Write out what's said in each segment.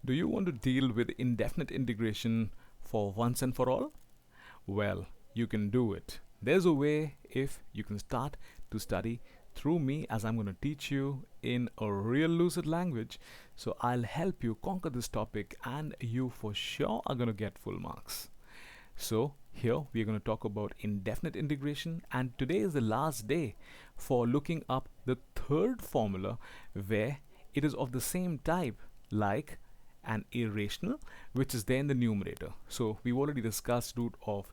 Do you want to deal with indefinite integration for once and for all? Well, you can do it. There's a way if you can start to study through me, as I'm going to teach you in a real lucid language. So I'll help you conquer this topic and you for sure are going to get full marks. So here we are going to talk about indefinite integration, and today is the last day for looking up the third formula where it is of the same type like an irrational, which is there in the numerator. So we've already discussed root of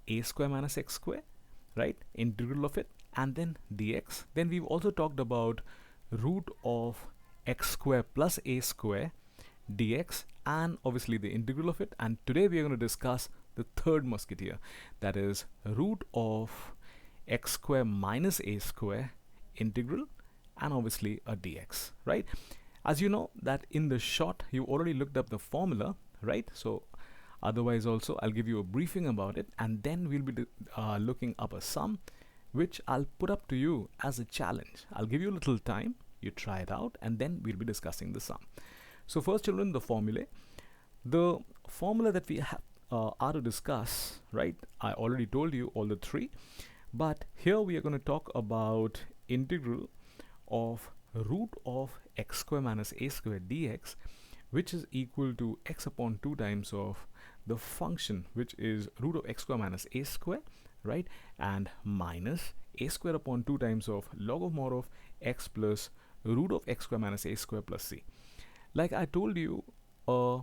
a square minus x square, right? Integral of it, and then dx. Then we've also talked about root of x square plus a square dx, and obviously the integral of it. And today we are going to discuss the third musketeer, that is root of x square minus a square integral, and obviously a dx, right? As you know that in the short you already looked up the formula, right? So otherwise also I'll give you a briefing about it, and then we'll be looking up a sum which I'll put up to you as a challenge. I'll give you a little time, you try it out, and then we'll be discussing the sum. So first, children, the formulae. The formula that we are to discuss, right? I already told you all the three, but here we are going to talk about integral of root of x square minus a square dx, which is equal to x upon 2 times of the function which is root of x square minus a square, right, and minus a square upon 2 times of log of mod of x plus root of x square minus a square plus c. Like I told you, a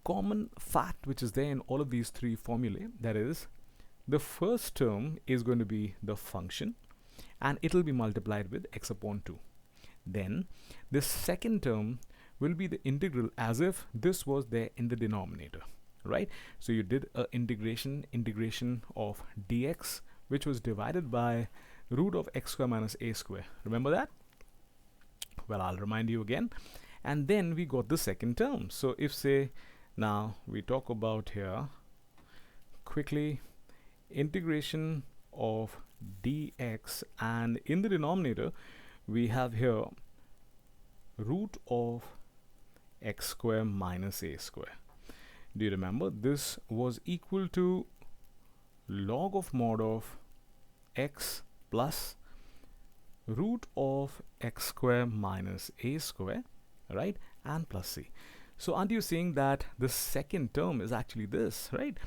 common fact which is there in all of these three formulae, that is, the first term is going to be the function and it will be multiplied with x upon 2. Then the second term will be the integral as if this was there in the denominator, right? So you did a integration of dx, which was divided by root of x square minus a square. Remember that? Well, I'll remind you again. And then we got the second term. So if, say, now we talk about here quickly integration of dx, and in the denominator we have here root of x square minus a square. Do you remember this was equal to log of mod of x plus root of x square minus a square, right, and plus c. So aren't you seeing that the second term is actually this, right?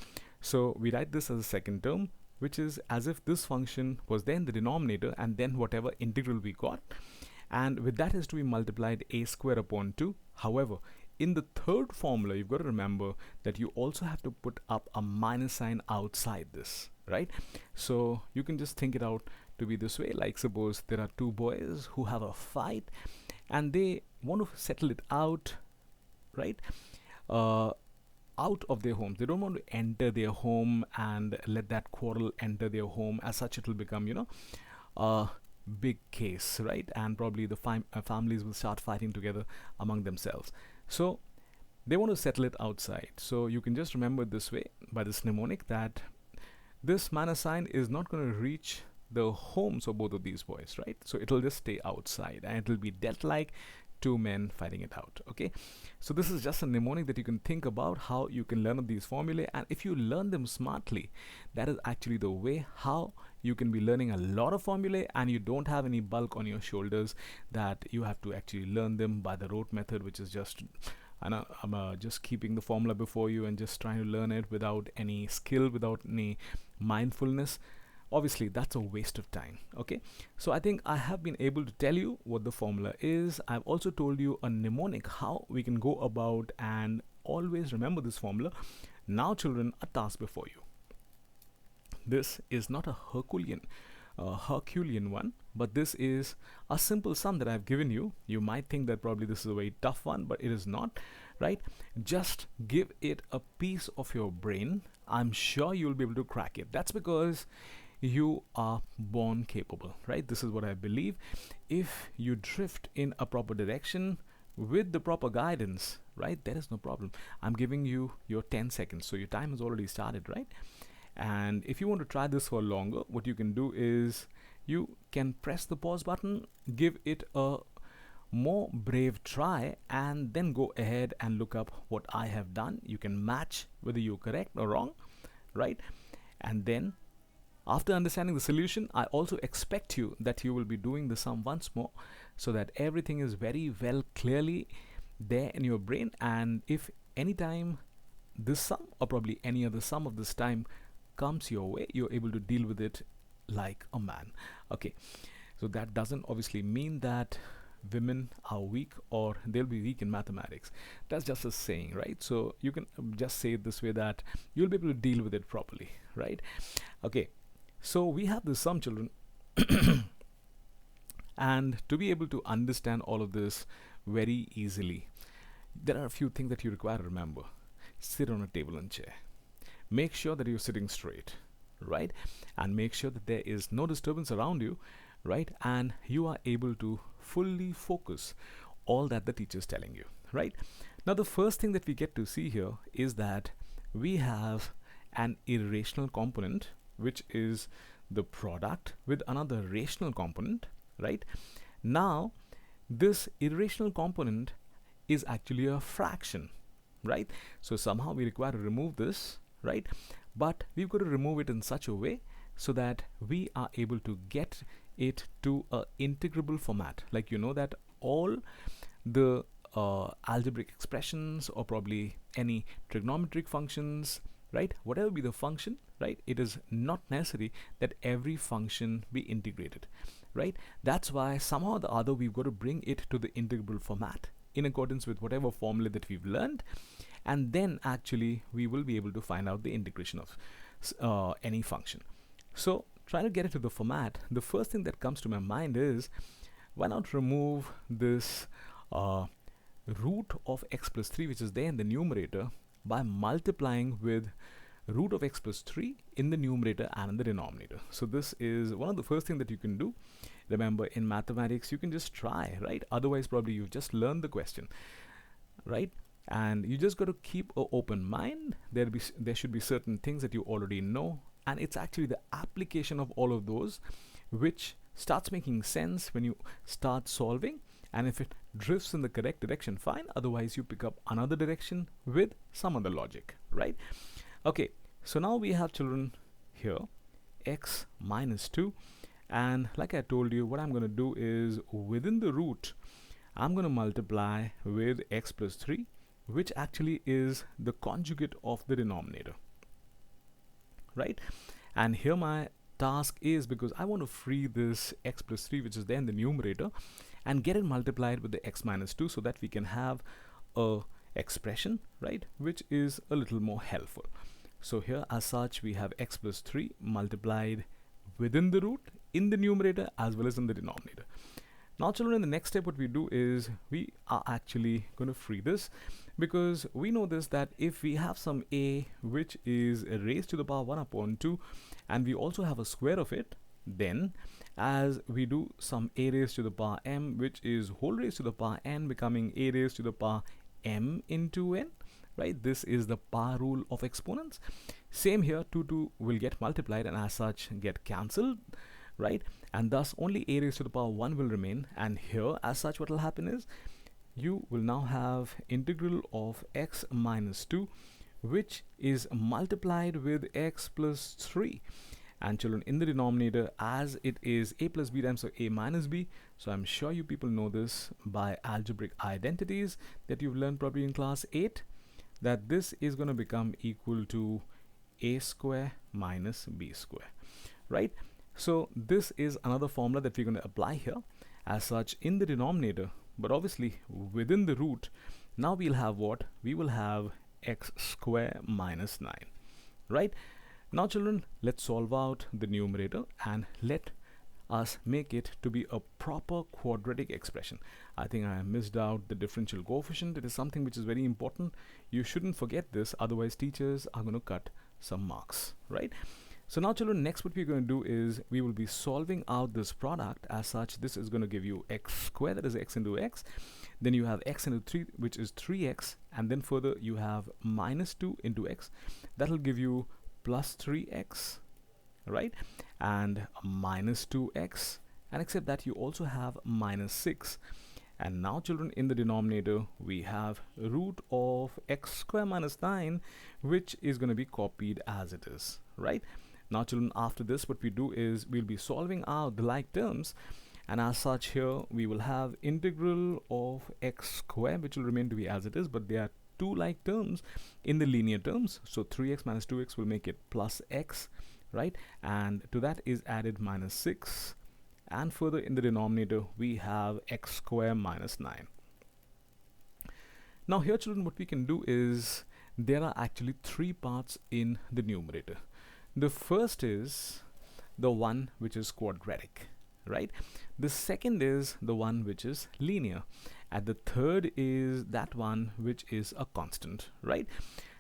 So we write this as a second term, which is as if this function was there in the denominator and then whatever integral we got, and with that is to be multiplied a square upon 2. However, in the third formula you've got to remember that you also have to put up a minus sign outside this, right? So you can just think it out to be this way, like suppose there are two boys who have a fight and they want to settle it out, right, out of their homes. They don't want to enter their home and let that quarrel enter their home. As such, it will become, you know, a big case, right? And probably the families will start fighting together among themselves. So they want to settle it outside. So you can just remember this way by this mnemonic that this minus sign is not going to reach the homes of both of these boys, right? So it'll just stay outside and it'll be dealt like two men fighting it out. Okay, so this is just a mnemonic that you can think about how you can learn these formulae, and if you learn them smartly, that is actually the way how you can be learning a lot of formulae and you don't have any bulk on your shoulders that you have to actually learn them by the rote method, which is just just keeping the formula before you and just trying to learn it without any skill, without any mindfulness. Obviously that's a waste of time. Okay, so I think I have been able to tell you what the formula is. I've also told you a mnemonic how we can go about and always remember this formula. Now children, a task before you. This is not a Herculean one, but this is a simple sum that I've given you. You might think that probably this is a very tough one, but it is not, right? Just give it a piece of your brain. I'm sure you'll be able to crack it. That's because you are born capable, right? This is what I believe. If you drift in a proper direction with the proper guidance, right, there is no problem. I'm giving you your 10 seconds, so your time has already started, right? And if you want to try this for longer, what you can do is you can press the pause button, give it a more brave try and then go ahead and look up what I have done. You can match whether you're correct or wrong, right? And then after understanding the solution, I also expect you that you will be doing the sum once more so that everything is very well clearly there in your brain. And if any time this sum or probably any other sum of this time comes your way, you're able to deal with it like a man. Okay, so that doesn't obviously mean that women are weak or they'll be weak in mathematics. That's just a saying, right? So you can just say it this way, that you'll be able to deal with it properly, right? Okay, so we have this sum, children. And to be able to understand all of this very easily, there are a few things that you require to remember. Sit on a table and chair. Make sure that you're sitting straight, right? And make sure that there is no disturbance around you, right? And you are able to fully focus all that the teacher is telling you, right? Now, the first thing that we get to see here is that we have an irrational component, which is the product with another rational component, right? Now, this irrational component is actually a fraction, right? So somehow we require to remove this, right? But we've got to remove it in such a way so that we are able to get it to a integrable format. Like, you know that all the algebraic expressions or probably any trigonometric functions, right, whatever be the function, right, it is not necessary that every function be integrated, right? That's why somehow or the other we've got to bring it to the integrable format in accordance with whatever formula that we've learned, and then actually we will be able to find out the integration of any function. So trying to get it to the format, the first thing that comes to my mind is, why not remove this root of x plus 3 which is there in the numerator by multiplying with root of x plus 3 in the numerator and in the denominator. So this is one of the first things that you can do. Remember, in mathematics you can just try, right? Otherwise probably you've just learned the question, right? And you just got to keep an open mind. There should be certain things that you already know, and it's actually the application of all of those which starts making sense when you start solving. And if it drifts in the correct direction, fine. Otherwise you pick up another direction with some other logic, right? Okay, so now we have, children, here x minus 2, and like I told you, what I'm going to do is within the root I'm going to multiply with x plus 3, which actually is the conjugate of the denominator, right? And here my task is, because I want to free this x plus 3 which is there in the numerator and get it multiplied with the x minus 2 so that we can have a expression, right, which is a little more helpful. So here as such we have x plus 3 multiplied within the root in the numerator as well as in the denominator. Now, children, in the next step what we do is we are actually going to free this, because we know this, that if we have some a which is raised to the power 1 upon 2 and we also have a square of it, then as we do some a raised to the power m which is whole raised to the power n becoming a raised to the power m into n, right? This is the power rule of exponents. Same here, 2 will get multiplied and as such get cancelled, right? And thus only a raised to the power 1 will remain. And here as such what will happen is you will now have integral of x minus 2 which is multiplied with x plus 3. And children, in the denominator, as it is a plus b times a minus b, so I'm sure you people know this by algebraic identities that you've learned probably in class 8, that this is going to become equal to a square minus b square, right? So this is another formula that we're going to apply here as such in the denominator, but obviously within the root now we'll have what? We will have x square minus 9, right? Now, children, let's solve out the numerator and let us make it to be a proper quadratic expression. I think I missed out the differential coefficient. It is something which is very important. You shouldn't forget this, otherwise teachers are going to cut some marks, right? So now, children, next what we're going to do is we will be solving out this product as such. This is going to give you x squared, that is x into x. Then you have x into 3, which is 3x, and then further you have minus 2 into x. That will give you plus 3x, right? And minus 2x, and except that you also have minus 6, And now children, in the denominator we have root of x square minus 9, which is going to be copied as it is, right? Now children, after this what we do is we'll be solving out the like terms, and as such here we will have integral of x square, which will remain to be as it is, but there are two like terms in the linear terms, so 3x minus 2x will make it plus x, right? And to that is added minus 6, and further in the denominator we have x square minus 9. Now here children, what we can do is there are actually three parts in the numerator. The first is the one which is quadratic, right? The second is the one which is linear, and the third is that one which is a constant, right?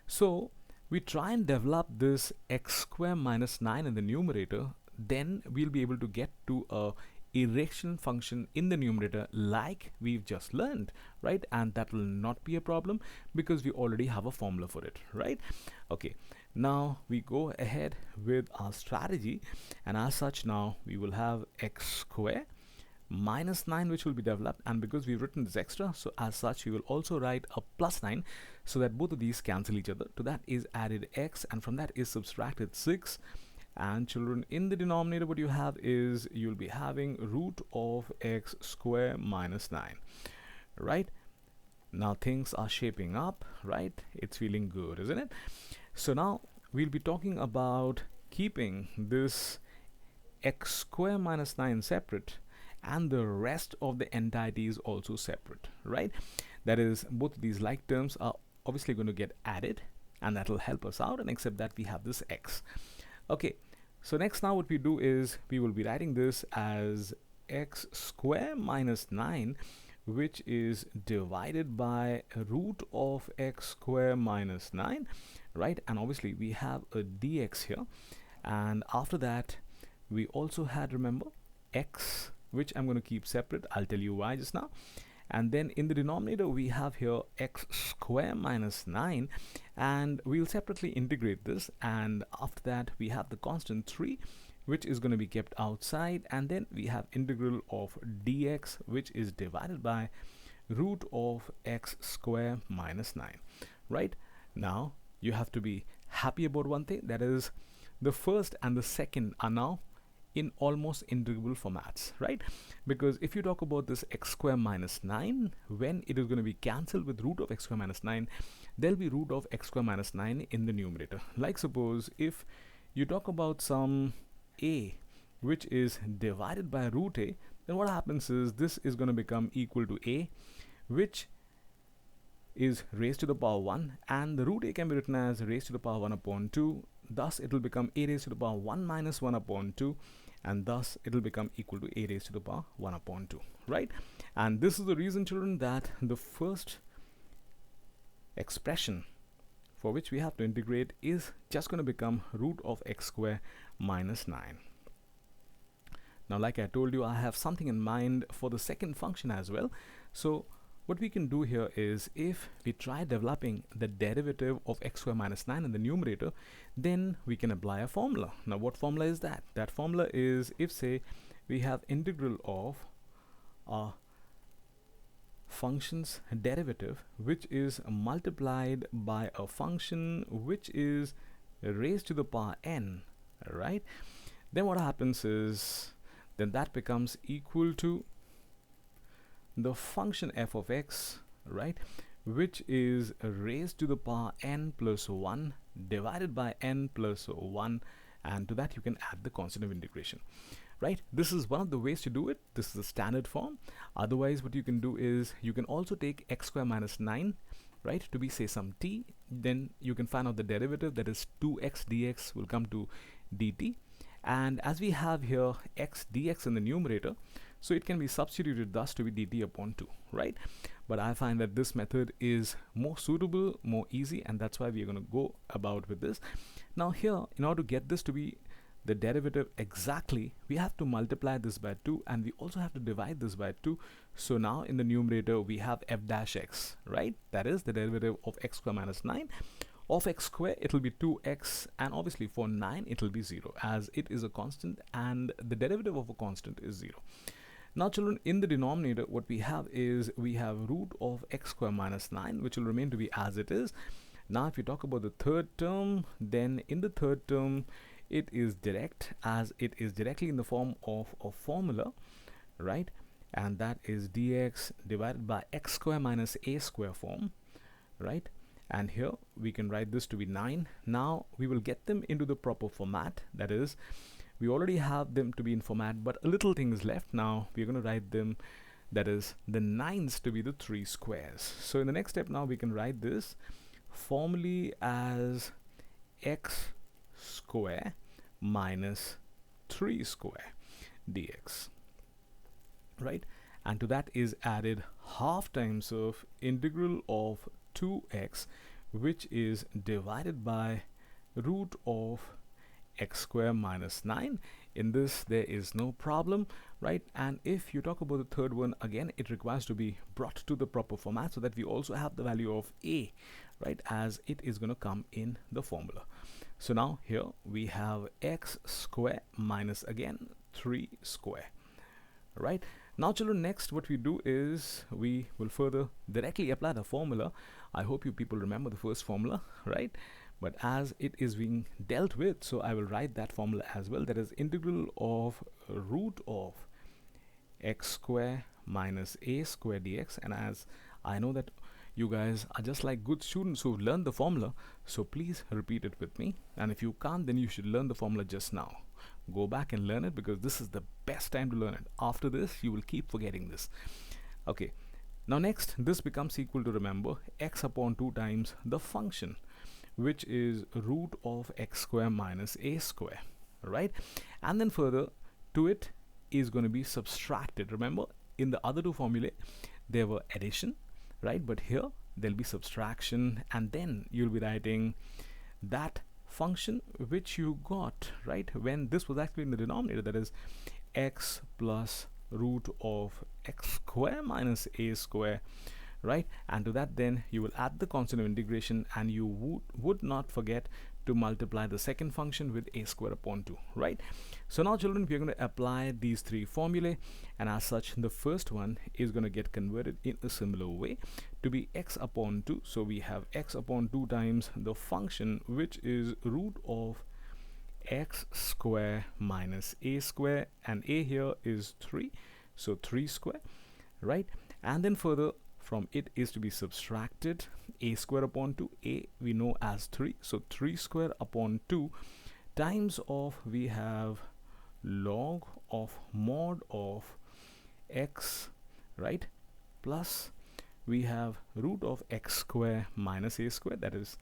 So we try and develop this x square minus 9 in the numerator, then we'll be able to get to a irrational function in the numerator like we've just learned, right? And that will not be a problem because we already have a formula for it, right? Okay, now we go ahead with our strategy, and as such now we will have x square minus 9 which will be developed, and because we've written this extra, so as such we will also write a plus 9 so that both of these cancel each other. To that is added x, and from that is subtracted 6. And children, in the denominator what you have is you'll be having root of x square minus 9, right? Now things are shaping up, right? It's feeling good, isn't it? So now we'll be talking about keeping this x square minus 9 separate, and the rest of the entirety is also separate, right? That is, both of these like terms are obviously going to get added, and that will help us out, and except that we have this x. Okay, so next now what we do is we will be writing this as x square minus 9, which is divided by root of x square minus 9, right? And obviously we have a dx here, and after that we also had, remember, x, which I'm going to keep separate. I'll tell you why just now. And then in the denominator we have here x square minus 9, and we'll separately integrate this, and after that we have the constant 3 which is going to be kept outside, and then we have integral of dx which is divided by root of x square minus 9, right? Now you have to be happy about one thing, that is the first and the second are now in almost integrable formats, right? Because if you talk about this x square minus 9, when it is going to be cancelled with root of x square minus 9, there'll be root of x square minus 9 in the numerator. Like suppose if you talk about some a which is divided by root a, then what happens is this is going to become equal to a, which is raised to the power 1, and the root a can be written as raised to the power 1 upon 2. Thus it will become a raised to the power 1 minus 1 upon 2, and thus it will become equal to a raised to the power 1 upon 2, right? And this is the reason, children, that the first expression for which we have to integrate is just going to become root of x square minus 9. Now, like I told you, I have something in mind for the second function as well. So what we can do here is, if we try developing the derivative of x square minus 9 in the numerator, then we can apply a formula. Now what formula is that? That formula is, if say we have integral of a function's derivative which is multiplied by a function which is raised to the power n, right? Then what happens is, then that becomes equal to the function f of x, right, which is raised to the power n plus 1 divided by n plus 1, and to that you can add the constant of integration, right? This is one of the ways to do it. This is the standard form. Otherwise what you can do is you can also take x square minus 9, right, to be say some t, then you can find out the derivative, that is 2x dx will come to dt, and as we have here x dx in the numerator, so it can be substituted thus to be dt upon 2, right? But I find that this method is more suitable, more easy, and that's why we are going to go about with this. Now here, in order to get this to be the derivative exactly, we have to multiply this by 2, and we also have to divide this by 2. So now in the numerator we have f dash x, right? That is the derivative of x square minus 9. Of x square, it will be 2x, and obviously for 9 it will be 0, as it is a constant and the derivative of a constant is 0. Now children, in the denominator what we have is we have root of x square minus 9, which will remain to be as it is. Now if you talk about the third term, then in the third term it is direct, as it is directly in the form of a formula, right? And that is dx divided by x square minus a square form, right? And here we can write this to be 9. Now we will get them into the proper format, that is, we already have them to be in format, but a little thing is left. Now we're going to write them, that is the 9s, to be the 3 squares. So in the next step now we can write this formally as x square minus 3 square dx, right? And to that is added half times of integral of 2x, which is divided by root of x square minus 9. In this there is no problem, right? And if you talk about the third one, again it requires to be brought to the proper format so that we also have the value of a, right, as it is going to come in the formula. So now here we have x square minus again 3 square, right? Now children, next what we do is we will further directly apply the formula. I hope you people remember the first formula, right? But as it is being dealt with, so I will write that formula as well, that is integral of root of x square minus a square dx. And as I know that you guys are just like good students who've learned the formula, so please repeat it with me. And if you can't, then you should learn the formula just now. Go back and learn it, because this is the best time to learn it. After this you will keep forgetting this. Okay, now next this becomes equal to, remember, x upon 2 times the function, which is root of x square minus a square, right? And then further to it is going to be subtracted. Remember, in the other two formulae there were addition, right? But here there'll be subtraction, and then you'll be writing that function which you got, right, when this was actually in the denominator, that is x plus root of x square minus a square, right? And to that then you will add the constant of integration, and you would not forget to multiply the second function with a square upon 2, right? So now children, we are going to apply these three formulae, and as such the first one is going to get converted in a similar way to be x upon 2. So we have x upon 2 times the function, which is root of x square minus a square, and a here is 3, so 3 square, right? And then further from it is to be subtracted a square upon 2. A we know as 3, so 3 square upon 2 times of, we have log of mod of x, right, plus we have root of x square minus a square, that is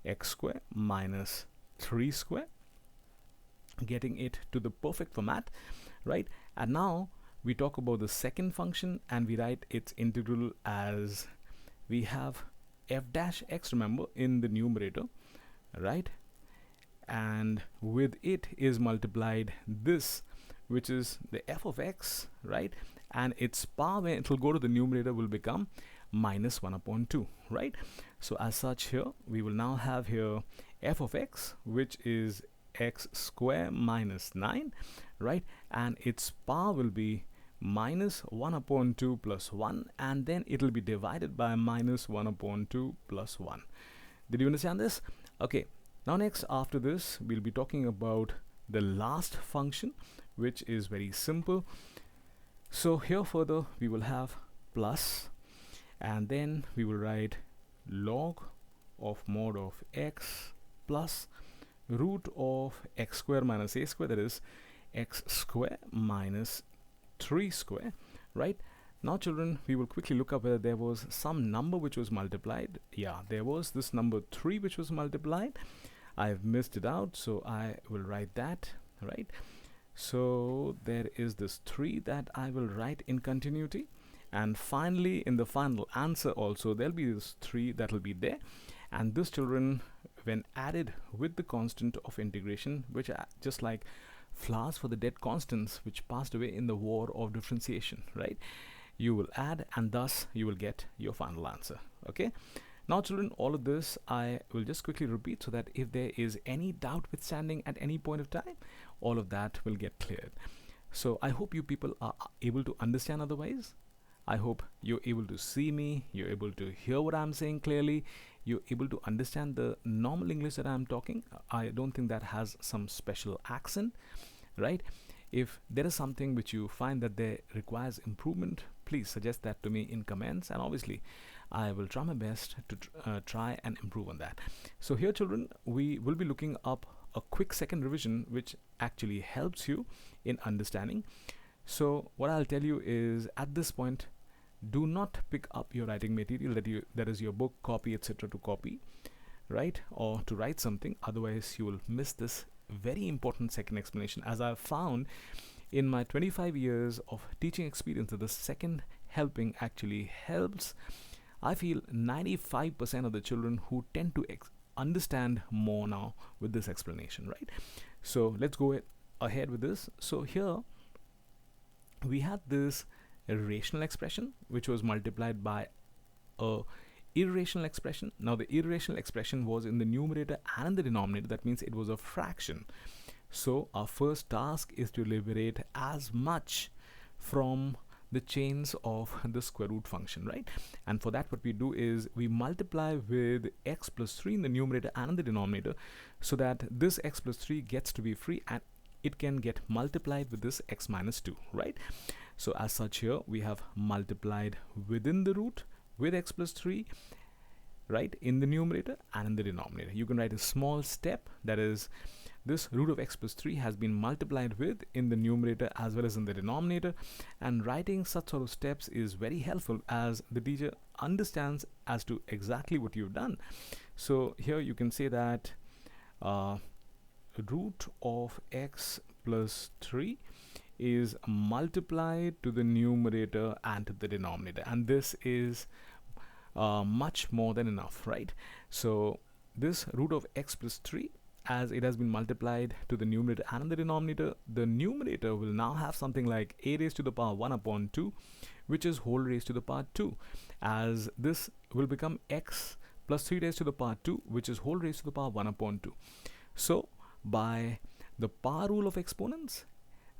x square minus 3 square, getting it to the perfect format, right? And now we talk about the second function, and we write its integral as, we have f dash x, remember, in the numerator, right? And with it is multiplied this, which is the f of x, right? And its power, when it will go to the numerator, will become minus 1 upon 2, right? So as such here we will now have here f of x, which is x square minus 9, right? And its power will be minus 1 upon 2 plus 1, and then it will be divided by minus 1 upon 2 plus 1. Did you understand this? Okay, now next after this we'll be talking about the last function, which is very simple. So here further we will have plus, and then we will write log of mod of x plus root of x square minus a square, that is x square minus 3 square, right? Now children, we will quickly look up whether there was some number which was multiplied. Yeah, there was this number 3 which was multiplied. I've missed it out, so I will write that, right? So there is this 3 that I will write in continuity, and finally in the final answer also there'll be this 3 that will be there. And this, children, when added with the constant of integration, which are just like flowers for the dead constants which passed away in the war of differentiation, right? You will add, and thus you will get your final answer. Okay, now children, all of this I will just quickly repeat so that if there is any doubt withstanding at any point of time, all of that will get cleared. So I hope you people are able to understand. Otherwise, I hope you're able to see me, you're able to hear what I'm saying clearly, you're able to understand the normal English that I'm talking. I don't think that has some special accent, right? If there is something which you find that there requires improvement, please suggest that to me in comments, and obviously I will try my best to try and improve on that. So here, children, we will be looking up a quick second revision which actually helps you in understanding. So what I'll tell you is, at this point, do not pick up your writing material that is your book, copy, etc., to copy, right, or to write something. Otherwise you will miss this very important second explanation, as I've found in my 25 years of teaching experience that the second helping actually helps, I feel, 95% of the children who tend to understand more now with this explanation, right? So let's go ahead with this. So here we had this irrational expression which was multiplied by a irrational expression. Now the irrational expression was in the numerator and in the denominator. That means it was a fraction. So our first task is to liberate as much from the chains of the square root function, right? And for that, what we do is we multiply with x plus 3 in the numerator and in the denominator, so that this x plus 3 gets to be free and it can get multiplied with this x minus 2, right? So as such, here we have multiplied within the root with x plus 3, right, in the numerator and in the denominator. You can write a small step, that is, this root of x plus 3 has been multiplied with in the numerator as well as in the denominator, and writing such sort of steps is very helpful as the teacher understands as to exactly what you've done. So here you can say that root of x plus 3 is multiplied to the numerator and to the denominator, and this is much more than enough, right? So this root of x plus 3, as it has been multiplied to the numerator and the denominator, the numerator will now have something like a raised to the power 1 upon 2, which is whole raised to the power 2, as this will become x plus 3 raised to the power 2, which is whole raised to the power 1 upon 2. So by the power rule of exponents,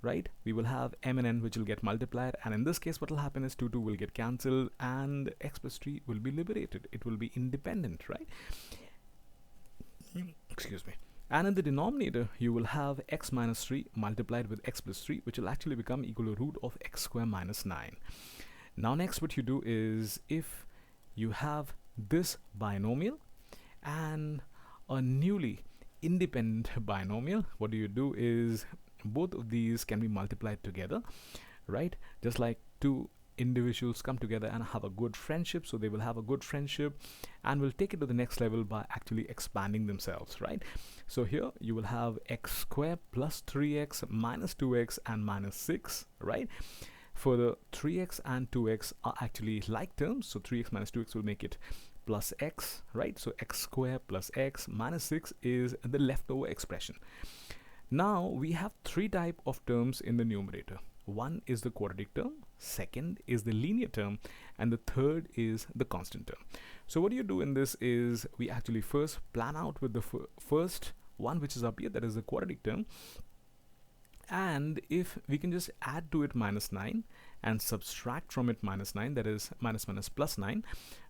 right, we will have m and n which will get multiplied, and in this case what will happen is 2 will get cancelled and x plus 3 will be liberated. It will be independent, right? Excuse me. And in the denominator you will have x minus 3 multiplied with x plus 3, which will actually become equal to root of x square minus 9. Now next, what you do is, if you have this binomial and a newly independent binomial, what do you do is, both of these can be multiplied together, right? Just like two individuals come together and have a good friendship, so they will have a good friendship and will take it to the next level by actually expanding themselves, right? So here you will have x squared plus 3x minus 2x and minus 6, right? For the 3x and 2x are actually like terms, so 3x minus 2x will make it plus x, right? So x squared plus x minus 6 is the leftover expression. Now we have three types of terms in the numerator. One is the quadratic term, second is the linear term, and the third is the constant term. So what you do in this is, we actually first plan out with the first one, which is up here, that is the quadratic term. And if we can just add to it minus 9 and subtract from it minus 9, that is minus minus plus 9,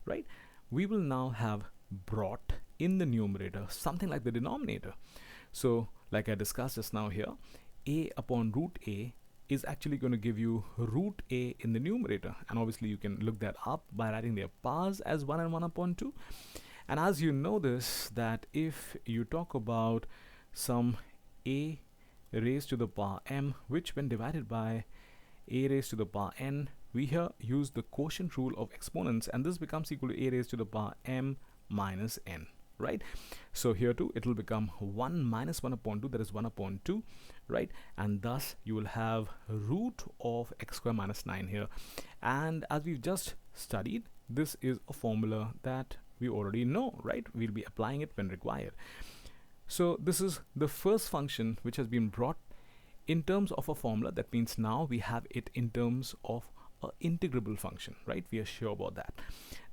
right, we will now have brought in the numerator something like the denominator. So like I discussed just now here, a upon root a is actually going to give you root a in the numerator, and obviously you can look that up by writing their powers as 1 and 1 upon 2. And as you know this, that if you talk about some a raised to the power m, which when divided by a raised to the power n, we here use the quotient rule of exponents, and this becomes equal to a raised to the power m minus n, right? So here too it will become 1 minus 1 upon 2, that is 1 upon 2, right? And thus you will have root of x square minus 9 here. And as we've just studied, this is a formula that we already know, right? We'll be applying it when required. So this is the first function which has been brought in terms of a formula. That means now we have it in terms of an integrable function, right? We are sure about that.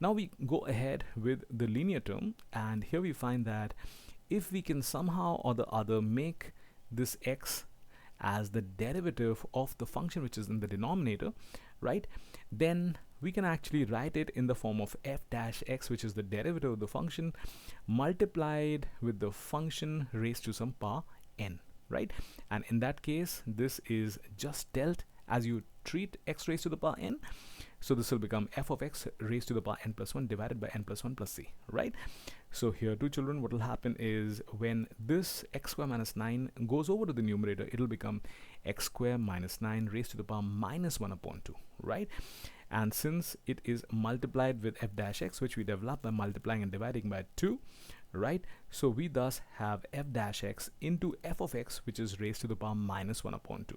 Now we go ahead with the linear term, and here we find that if we can somehow or the other make this x as the derivative of the function which is in the denominator, right, then we can actually write it in the form of f dash x, which is the derivative of the function multiplied with the function raised to some power n, right? And in that case, this is just dealt as you treat x raised to the power n. So this will become f of x raised to the power n plus 1 divided by n plus 1 plus c, right? So here too, children, what will happen is when this x square minus 9 goes over to the numerator, it will become x square minus 9 raised to the power minus 1 upon 2, right? And since it is multiplied with f dash x, which we develop by multiplying and dividing by 2, right? So we thus have f dash x into f of x, which is raised to the power minus 1 upon 2.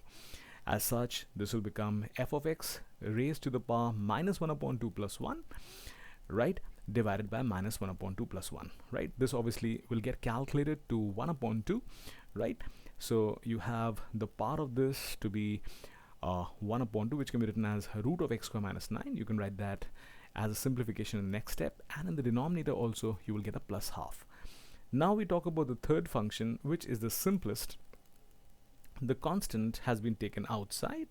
As such, this will become f of x raised to the power minus 1 upon 2 plus 1, right, divided by minus 1 upon 2 plus 1, right? This obviously will get calculated to 1 upon 2, right? So you have the part of this to be 1 upon 2, which can be written as root of x square minus 9. You can write that as a simplification in the next step, and in the denominator also you will get a plus half. Now we talk about the third function, which is the simplest. The constant has been taken outside,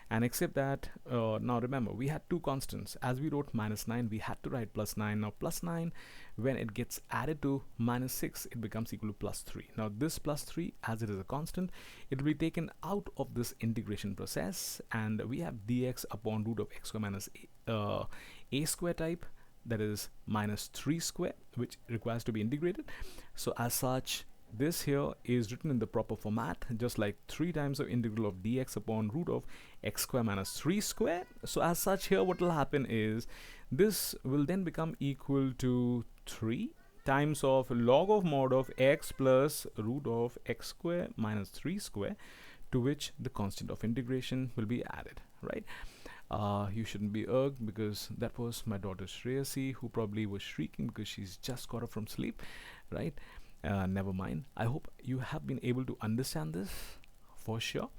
and except that now remember, we had two constants. As we wrote minus 9, we had to write plus 9. Now plus 9, when it gets added to minus 6, it becomes equal to plus 3. Now this plus 3, as it is a constant, it will be taken out of this integration process, and we have dx upon root of x square minus a square type, that is minus 3 square, which requires to be integrated. So as such, this here is written in the proper format, just like 3 times the integral of dx upon root of x square minus 3 square. So as such, here what will happen is this will then become equal to 3 times of log of mod of x plus root of x square minus 3 square, to which the constant of integration will be added, right? You shouldn't be irked, because that was my daughter Shreyasi, who probably was shrieking because she's just got up from sleep, right? Never mind. I hope you have been able to understand this for sure.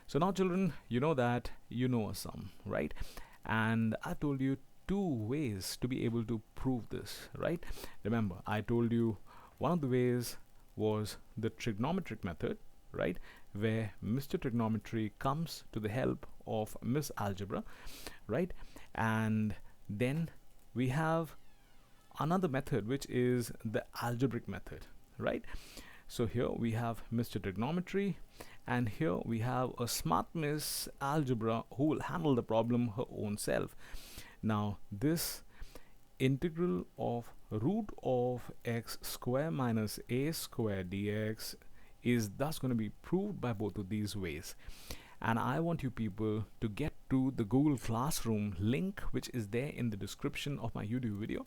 So now, children, you know that you know a sum, right? And I told you 2 ways to be able to prove this, right? Remember, I told you one of the ways was the trigonometric method, right, where Mr. Trigonometry comes to the help of Miss Algebra, right? And then we have another method, which is the algebraic method, right? So here we have Mr. Trigonometry, and here we have a smart Miss Algebra who will handle the problem her own self. Now this integral of root of x square minus a square dx is thus going to be proved by both of these ways. And I want you people to get to the Google Classroom link, which is there in the description of my YouTube video.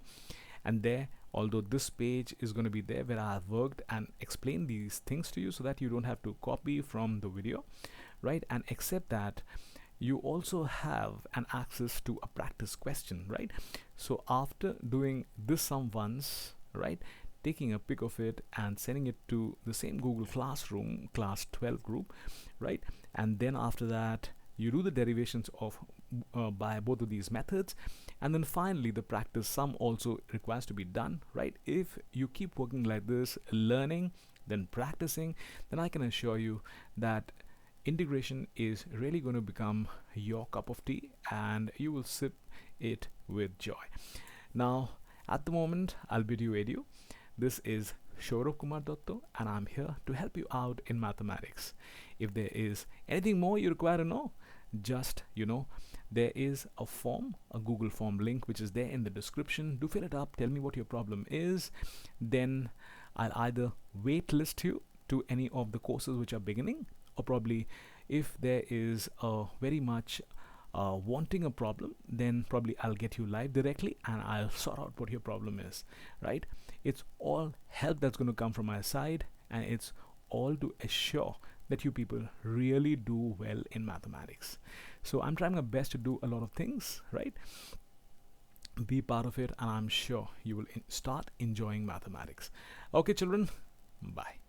And there, although this page is going to be there where I have worked and explained these things to you, so that you don't have to copy from the video, right? And except that, you also have an access to a practice question, right? So after doing this sum once, right, taking a pic of it and sending it to the same Google Classroom class 12 group, right, and then after that you do the derivations of by both of these methods, and then finally the practice sum also requires to be done, right? If you keep working like this, learning, then practicing, then I can assure you that integration is really going to become your cup of tea, and you will sip it with joy. Now at the moment, I'll bid you adieu. This is Sourobh Kumar Dotto, and I'm here to help you out in mathematics. If there is anything more you require to know, just, there is a form, a Google form link, which is there in the description. Do fill it up, tell me what your problem is. Then I'll either waitlist you to any of the courses which are beginning, or probably if there is a very much wanting a problem, then probably I'll get you live directly and I'll sort out what your problem is, right? It's all help that's going to come from my side, and it's all to assure that you people really do well in mathematics. So I'm trying my best to do a lot of things, right? Be part of it, and I'm sure you will start enjoying mathematics. Okay, children, bye.